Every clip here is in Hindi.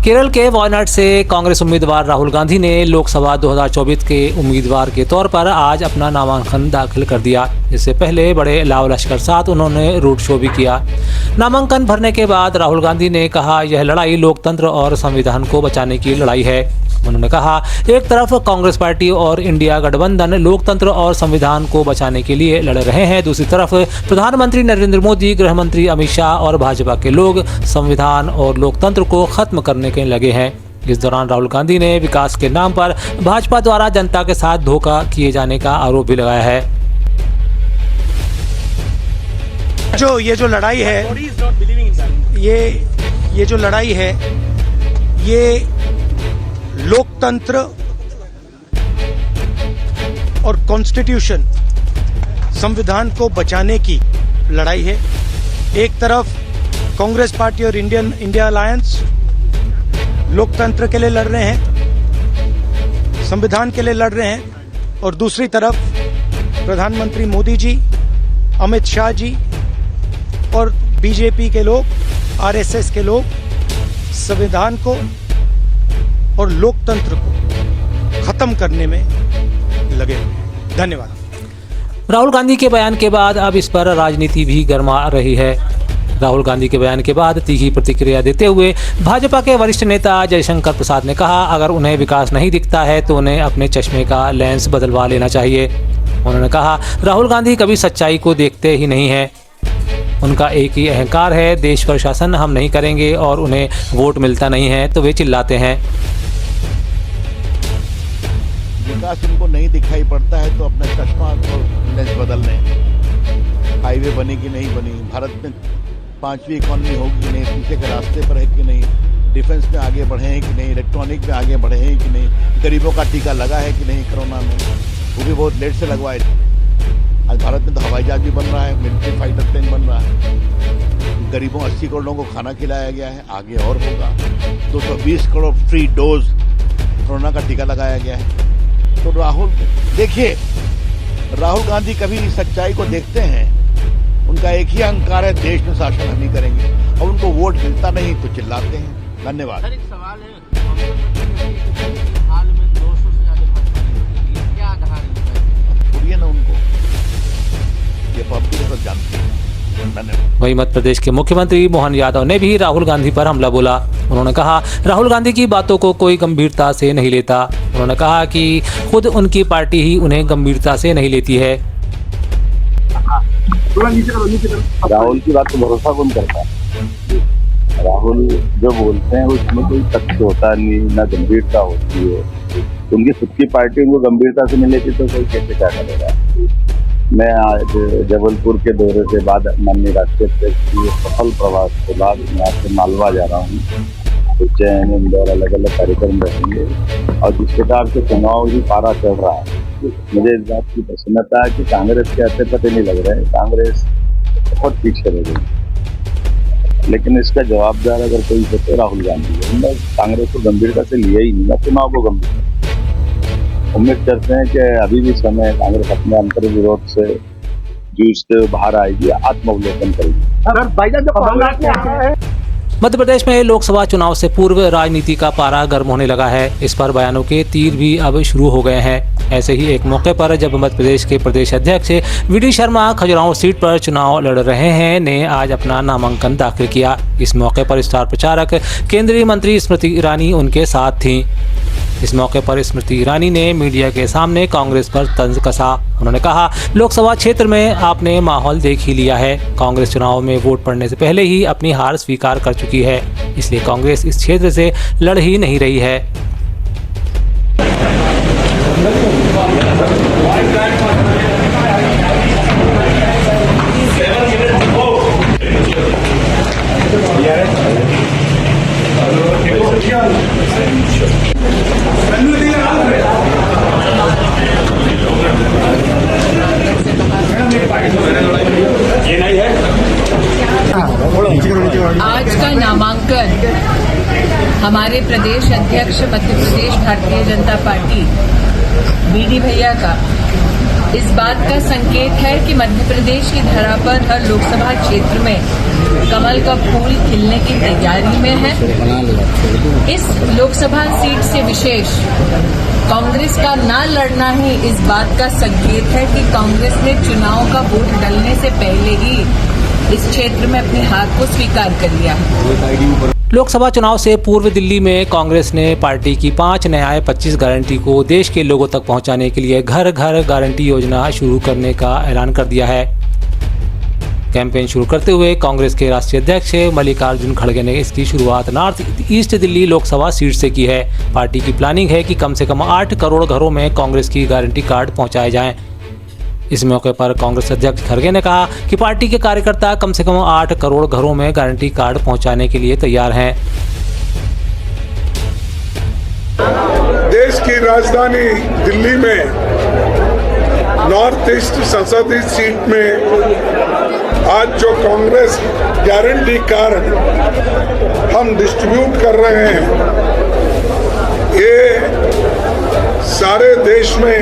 केरल के वायनाड से कांग्रेस उम्मीदवार राहुल गांधी ने लोकसभा 2024 के उम्मीदवार के तौर पर आज अपना नामांकन दाखिल कर दिया। इससे पहले बड़े लाव लश्कर साथ उन्होंने रोड शो भी किया। नामांकन भरने के बाद राहुल गांधी ने कहा, यह लड़ाई लोकतंत्र और संविधान को बचाने की लड़ाई है। उन्होंने कहा, एक तरफ कांग्रेस पार्टी और इंडिया गठबंधन लोकतंत्र और संविधान को बचाने के लिए लड़ रहे हैं, दूसरी तरफ प्रधानमंत्री नरेंद्र मोदी, गृह मंत्री अमित शाह और भाजपा के लोग संविधान और लोकतंत्र को खत्म करने के लगे हैं। इस दौरान राहुल गांधी ने विकास के नाम पर भाजपा द्वारा जनता के साथ धोखा किए जाने का आरोप भी लगाया है। ये जो लड़ाई है, ये जो लड़ाई है, ये लोकतंत्र और कॉन्स्टिट्यूशन, संविधान को बचाने की लड़ाई है। एक तरफ कांग्रेस पार्टी और इंडिया अलायंस लोकतंत्र के लिए लड़ रहे हैं, संविधान के लिए लड़ रहे हैं, और दूसरी तरफ प्रधानमंत्री मोदी जी, अमित शाह जी और बीजेपी के लोग, आरएसएस के लोग संविधान को और लोकतंत्र को खत्म करने में लगे हुए हैं। धन्यवाद। राहुल गांधी के बयान के बाद अब इस पर राजनीति भी गर्मा रही है। राहुल गांधी के बयान के बाद तीखी प्रतिक्रिया देते हुए भाजपा के वरिष्ठ नेता जयशंकर प्रसाद ने कहा, अगर उन्हें विकास नहीं दिखता है तो उन्हें अपने चश्मे का लेंस बदलवा लेना चाहिए। उन्होंने कहा, राहुल गांधी कभी सच्चाई को देखते ही नहीं है। उनका एक ही अहंकार है, देश पर शासन हम नहीं करेंगे, और उन्हें वोट मिलता नहीं है तो वे चिल्लाते हैं। विकास उनको नहीं दिखाई पड़ता है तो अपना चश्मा और लेंस बदल लें। हाईवे बनी कि नहीं बनी, भारत में 5वीं इकॉनमी होगी कि नहीं, पीछे के रास्ते पर है कि नहीं, डिफेंस में आगे बढ़े हैं कि नहीं, इलेक्ट्रॉनिक में आगे बढ़े हैं कि नहीं, गरीबों का टीका लगा है कि नहीं कोरोना में, वो भी बहुत लेट से लगवाए। आज भारत में तो हवाई जहाज भी बन रहा है, मिलिट्री फाइटर प्लेन बन रहा है, गरीबों 80 करोड़ लोगों को खाना खिलाया गया है, आगे और होगा। 220 करोड़ फ्री डोज कोरोना का टीका लगाया गया है। तो राहुल, देखिए, राहुल गांधी कभी सच्चाई को देखते हैं, उनका एक ही अहंकार है, देश में शासन हम ही करेंगे, और उनको वोट मिलता नहीं तो चिल्लाते हैं। धन्यवाद। सर, एक सवाल है, हाल में 200 से ज्यादा भाजपा, क्या आधार है? छोड़िए ना उनको, ये पब्लिक सब जानती है। धन्यवाद। वहीं मध्य प्रदेश के मुख्यमंत्री मोहन यादव ने भी राहुल गांधी पर हमला बोला। उन्होंने कहा, राहुल गांधी की बातों को कोई गंभीरता से नहीं लेता। उन्होंने कहा कि खुद उनकी पार्टी ही उन्हें गंभीरता से नहीं लेती है। राहुल की बात को भरोसा कौन करता है? राहुल जो बोलते हैं उसमें कोई तथ्य होता नहीं, ना गंभीरता होती है। उनकी खुद की पार्टी उनको गंभीरता से नहीं लेती तो कोई कैसे क्या करेगा? मैं आज जबलपुर के दौरे के बाद माननीय राष्ट्रीय अध्यक्ष की सफल प्रवास के बाद यहाँ से मालवा जा रहा हूँ। उज्जैन, इंदौर, अलग अलग कार्यक्रम रहेंगे, और जिस प्रकार से चुनाव भी पारा चढ़ रहा है, मुझे इस बात की प्रसन्नता है कि कांग्रेस के हाथे पते नहीं लग रहे हैं। कांग्रेस बहुत पीछे रह गई, लेकिन इसका जवाबदार अगर कोई हो तो राहुल गांधी है। मैं कांग्रेस को गंभीरता से लिया ही नहीं, मैं चुनाव को गंभीरता। उम्मीद करते हैं कि अभी भी समय कांग्रेस अपने अंतर विरोध से जूझते बाहर आएगी, आत्मावलोकन करेगी। मध्य प्रदेश में लोकसभा चुनाव से पूर्व राजनीति का पारा गर्म होने लगा है। इस पर बयानों के तीर भी अब शुरू हो गए हैं। ऐसे ही एक मौके पर जब मध्य प्रदेश के प्रदेश अध्यक्ष वी.डी. शर्मा खजुराहो सीट पर चुनाव लड़ रहे हैं ने आज अपना नामांकन दाखिल किया। इस मौके पर स्टार प्रचारक केंद्रीय मंत्री स्मृति ईरानी उनके साथ थीं। इस मौके पर स्मृति ईरानी ने मीडिया के सामने कांग्रेस पर तंज कसा। उन्होंने कहा, लोकसभा क्षेत्र में आपने माहौल देख ही लिया है। कांग्रेस चुनाव में वोट पड़ने से पहले ही अपनी हार स्वीकार कर चुकी है, इसलिए कांग्रेस इस क्षेत्र से लड़ ही नहीं रही है। आज का नामांकन हमारे प्रदेश अध्यक्ष मध्य प्रदेश भारतीय जनता पार्टी वी.डी. भैया का इस बात का संकेत है कि मध्य प्रदेश की धरा पर हर लोकसभा क्षेत्र में कमल का फूल खिलने की तैयारी में है। इस लोकसभा सीट से विशेष कांग्रेस का ना लड़ना ही इस बात का संकेत है कि कांग्रेस ने चुनाव का वोट डलने से पहले ही इस क्षेत्र में अपने हाथ को स्वीकार कर लिया है। लोकसभा चुनाव से पूर्व दिल्ली में कांग्रेस ने पार्टी की 5 न्याय 25 गारंटी को देश के लोगों तक पहुंचाने के लिए घर घर गारंटी योजना शुरू करने का ऐलान कर दिया है। कैंपेन शुरू करते हुए कांग्रेस के राष्ट्रीय अध्यक्ष मल्लिकार्जुन खड़गे ने इसकी शुरुआत north east Delhi Lok Sabha seat से की है। पार्टी की प्लानिंग है कि कम से कम 8 करोड़ घरों में कांग्रेस की गारंटी कार्ड पहुंचाए जाएं। इस मौके पर कांग्रेस अध्यक्ष खड़गे ने कहा कि पार्टी के कार्यकर्ता कम से कम 8 करोड़ घरों में गारंटी कार्ड पहुंचाने के लिए तैयार हैं। देश की राजधानी दिल्ली में नॉर्थ ईस्ट संसदीय सीट में आज जो कांग्रेस गारंटी कार्ड हम डिस्ट्रीब्यूट कर रहे हैं, ये सारे देश में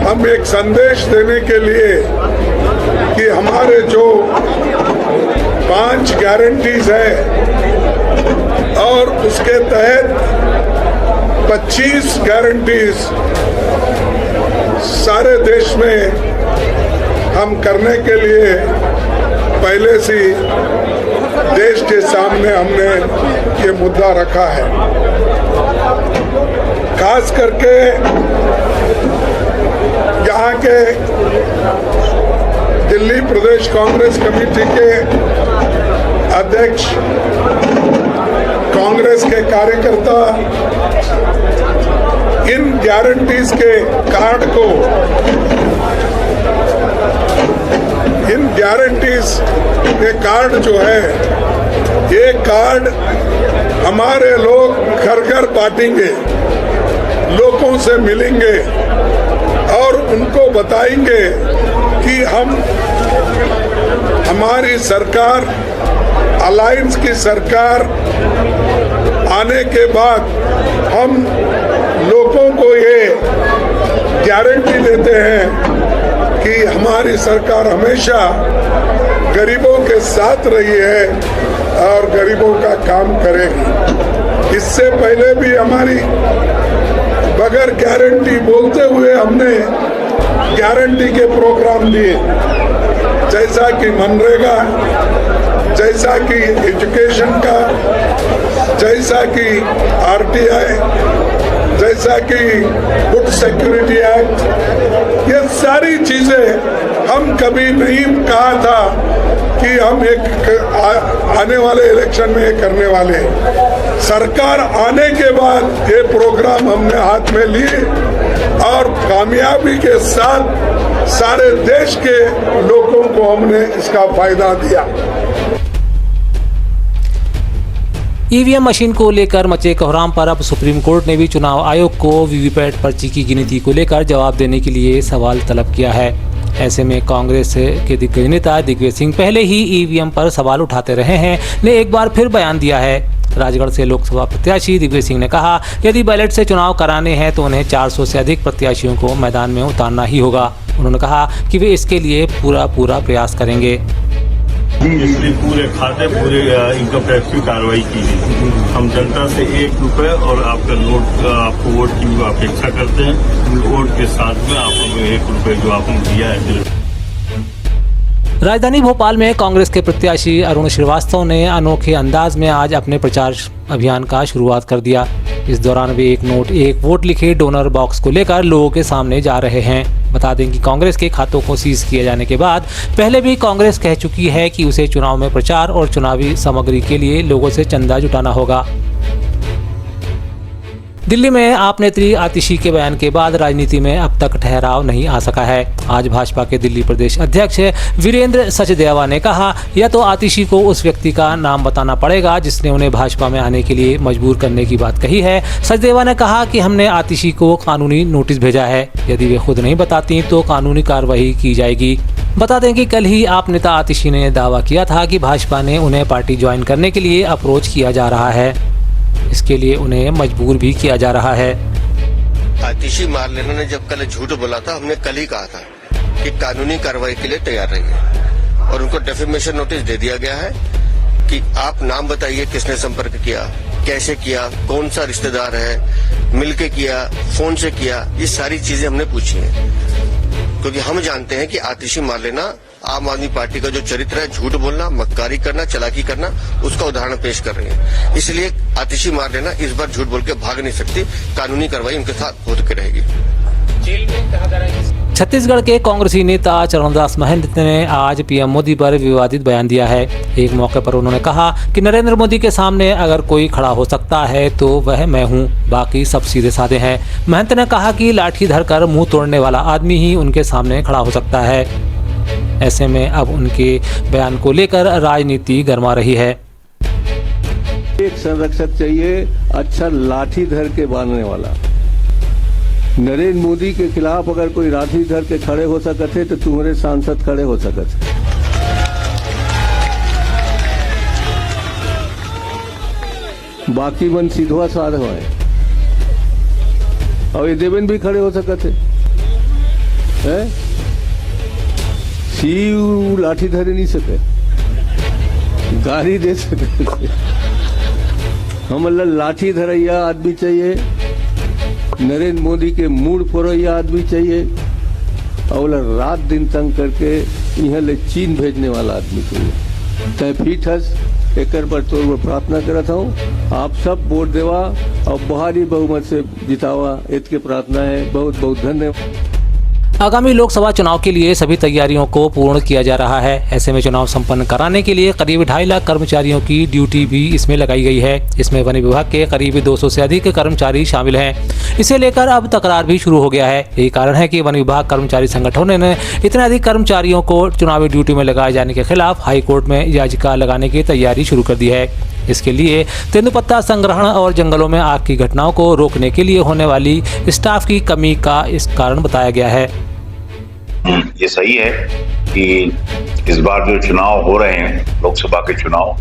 हम एक संदेश देने के लिए कि हमारे जो 5 गारंटीज है और उसके तहत 25 गारंटीज सारे देश में हम करने के लिए पहले से देश के सामने हमने ये मुद्दा रखा है। खास करके यहाँ के दिल्ली प्रदेश कांग्रेस कमेटी के अध्यक्ष, कांग्रेस के कार्यकर्ता इन गारंटीज के कार्ड को, इन गारंटीज के कार्ड जो है, ये कार्ड हमारे लोग घर घर बांटेंगे, लोगों से मिलेंगे और उनको बताएंगे कि हमारी सरकार, अलायंस की सरकार आने के बाद हम लोगों को ये गारंटी देते हैं कि हमारी सरकार हमेशा गरीबों के साथ रही है और गरीबों का काम करेगी। इससे पहले भी हमारी बगैर गारंटी बोलते हुए हमने गारंटी के प्रोग्राम दिए, जैसा कि मनरेगा, जैसा कि एजुकेशन का, जैसा कि आरटीआई, जैसा कि फूड सिक्योरिटी एक्ट, ये सारी चीजें हम कभी नहीं कहा था कि हम आने वाले इलेक्शन में ये करने वाले हैं। सरकार आने के बाद ये प्रोग्राम हमने हाथ में लिए और कामयाबी के साथ सारे देश के लोगों को हमने इसका फायदा दिया। ईवीएम मशीन को लेकर मचे कोहराम पर अब सुप्रीम कोर्ट ने भी चुनाव आयोग को वीवीपैट पर्ची की गिनती को लेकर जवाब देने के लिए सवाल तलब किया है। ऐसे में कांग्रेस के दिग्गज नेता दिग्विजय सिंह पहले ही ईवीएम पर सवाल उठाते रहे हैं, ने एक बार फिर बयान दिया है। राजगढ़ से लोकसभा प्रत्याशी दिग्विजय सिंह ने कहा कि यदि बैलेट से चुनाव कराने हैं तो उन्हें 400 से अधिक प्रत्याशियों को मैदान में उतारना ही होगा। उन्होंने कहा कि वे इसके लिए पूरा प्रयास करेंगे। इसलिए पूरे खाते, पूरे इनकम टैक्स की कार्रवाई की गई। हम जनता से 1 रुपए और आपका नोट, आपको वोट की अपेक्षा करते हैं। वोट के साथ में आपको 1 रुपए जो आपने दिया है। राजधानी भोपाल में कांग्रेस के प्रत्याशी अरुण श्रीवास्तव ने अनोखे अंदाज में आज अपने प्रचार अभियान का शुरुआत कर दिया। इस दौरान वे एक नोट एक वोट लिखे डोनर बॉक्स को लेकर लोगों के सामने जा रहे हैं। बता दें कि कांग्रेस के खातों को सीज किए जाने के बाद पहले भी कांग्रेस कह चुकी है कि उसे चुनाव में प्रचार और चुनावी सामग्री के लिए लोगों से चंदा जुटाना होगा। दिल्ली में आप नेत्री आतिशी के बयान के बाद राजनीति में अब तक ठहराव नहीं आ सका है। आज भाजपा के दिल्ली प्रदेश अध्यक्ष वीरेंद्र सचदेवा ने कहा, या तो आतिशी को उस व्यक्ति का नाम बताना पड़ेगा जिसने उन्हें भाजपा में आने के लिए मजबूर करने की बात कही है। सचदेवा ने कहा कि हमने आतिशी को कानूनी नोटिस भेजा है, यदि वे खुद नहीं बताती तो कानूनी कार्रवाई की जाएगी। बता दें कि कल ही आप नेता आतिशी ने दावा किया था कि भाजपा ने उन्हें पार्टी ज्वाइन करने के लिए अप्रोच किया जा रहा है, इसके लिए उन्हें मजबूर भी किया जा रहा है। आतिशी मारलेना ने जब कल झूठ बोला था, हमने कल ही कहा था कि कानूनी कार्रवाई के लिए तैयार रहिए और उनको डेफेमेशन नोटिस दे दिया गया है कि आप नाम बताइए किसने संपर्क किया, कैसे किया, कौन सा रिश्तेदार है, मिलके किया, फोन से किया, ये सारी चीजें हमने पूछी हैं क्योंकि हम जानते हैं कि आतिशी मारलेना आम आदमी पार्टी का जो चरित्र है, झूठ बोलना, मक्कारी करना, चालाकी करना, उसका उदाहरण पेश कर रहे हैं। इसलिए आतिशी मारलेना इस बार झूठ बोल के भाग नहीं सकती, कानूनी कार्रवाई उनके साथ होती रहेगी। छत्तीसगढ़ के कांग्रेसी नेता चरणदास महंत ने आज पीएम मोदी पर विवादित बयान दिया है। एक मौके पर उन्होंने कहा कि नरेंद्र मोदी के सामने अगर कोई खड़ा हो सकता है तो वह मैं हूं, बाकी सब सीधे साधे हैं। महंत ने कहा कि लाठी धरकर मुंह तोड़ने वाला आदमी ही उनके सामने खड़ा हो सकता है। ऐसे में अब उनके बयान को लेकर राजनीति गर्मा रही है। एक संरक्षक चाहिए, अच्छा लाठी धर के बांधने वाला। नरेंद्र मोदी के खिलाफ अगर कोई लाठी धर के खड़े हो सकते तो तुम्हारे सांसद खड़े हो सकते। बाकी मन सीधवा साधवा है और ये देवेंद्र भी खड़े हो सकते हैं। शिव लाठी धरे नहीं सके, गाड़ी दे सके। हम लाठी धरैया आदमी चाहिए, नरेंद्र मोदी के मूड फोरैया आदमी चाहिए और रात दिन तंग करके यहाँ ले चीन भेजने वाला आदमी चाहिए। तय फीट हस एक पर तो मैं प्रार्थना करता हूँ, आप सब वोट देवा और भारी बहुमत से जितावा, इसके प्रार्थना है। बहुत बहुत धन्यवाद। आगामी लोकसभा चुनाव के लिए सभी तैयारियों को पूर्ण किया जा रहा है। ऐसे में चुनाव संपन्न कराने के लिए करीब 2.5 लाख कर्मचारियों की ड्यूटी भी इसमें लगाई गई है। इसमें वन विभाग के करीब 200 से अधिक कर्मचारी शामिल हैं। इसे लेकर अब तकरार भी शुरू हो गया है। यही कारण है कि वन विभाग कर्मचारी संगठनों ने इतने अधिक कर्मचारियों को चुनावी ड्यूटी में लगाए जाने के खिलाफ हाईकोर्ट में याचिका लगाने की तैयारी शुरू कर दी है। इसके लिए तेंदुपत्ता संग्रहण और जंगलों में आग की घटनाओं को रोकने के लिए होने वाली स्टाफ की कमी का इस कारण बताया गया है। ये सही है कि इस बार जो चुनाव हो रहे हैं, लोकसभा के चुनाव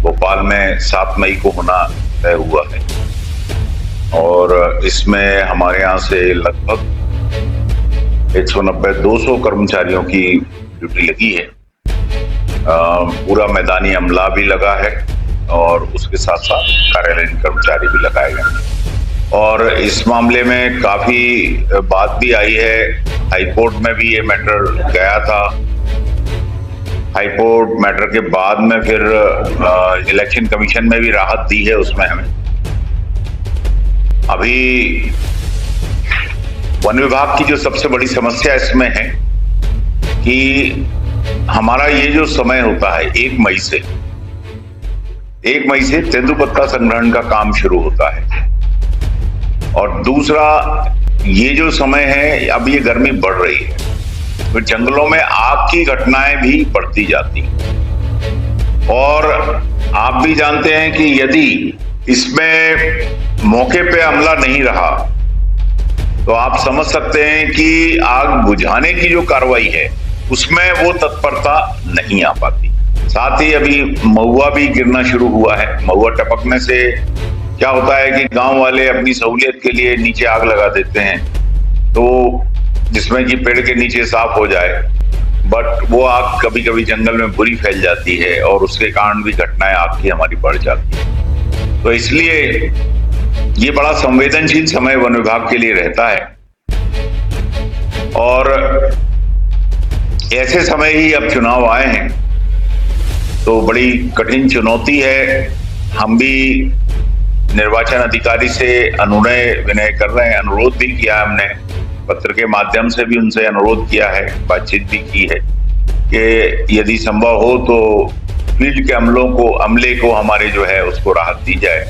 भोपाल में 7 मई को होना तय हुआ है और इसमें हमारे यहाँ से लगभग 190-200 कर्मचारियों की ड्यूटी लगी है। पूरा मैदानी अमला भी लगा है और उसके साथ साथ कार्यालयीन कर्मचारी भी लगाए गए हैं और इस मामले में काफी बात भी आई है। हाईकोर्ट में भी ये मैटर गया था। हाईकोर्ट मैटर के बाद में फिर इलेक्शन कमीशन में भी राहत दी है उसमें हमें। अभी वन विभाग की जो सबसे बड़ी समस्या इसमें है कि हमारा ये जो समय होता है 1 मई से तेंदुपत्ता संग्रहण का काम शुरू होता है और दूसरा ये जो समय है, अब ये गर्मी बढ़ रही है तो जंगलों में आग की घटनाएं भी बढ़ती जाती हैं और आप भी जानते हैं कि यदि इसमें मौके पे अमला नहीं रहा तो आप समझ सकते हैं कि आग बुझाने की जो कार्रवाई है उसमें वो तत्परता नहीं आ पाती। साथ ही अभी महुआ भी गिरना शुरू हुआ है। महुआ टपकने से क्या होता है कि गांव वाले अपनी सहूलियत के लिए नीचे आग लगा देते हैं तो जिसमें कि पेड़ के नीचे साफ हो जाए, बट वो आग कभी कभी जंगल में बुरी फैल जाती है और उसके कारण भी घटनाएं आग की हमारी बढ़ जाती है। तो इसलिए ये बड़ा संवेदनशील समय वन विभाग के लिए रहता है और ऐसे समय ही अब चुनाव आए हैं तो बड़ी कठिन चुनौती है। हम भी निर्वाचन अधिकारी से अनुनय विनय कर रहे हैं, अनुरोध भी किया है, हमने पत्र के माध्यम से भी उनसे अनुरोध किया है, बातचीत भी की है कि यदि संभव हो तो फील्ड के अमले को हमारे जो है उसको राहत दी जाए।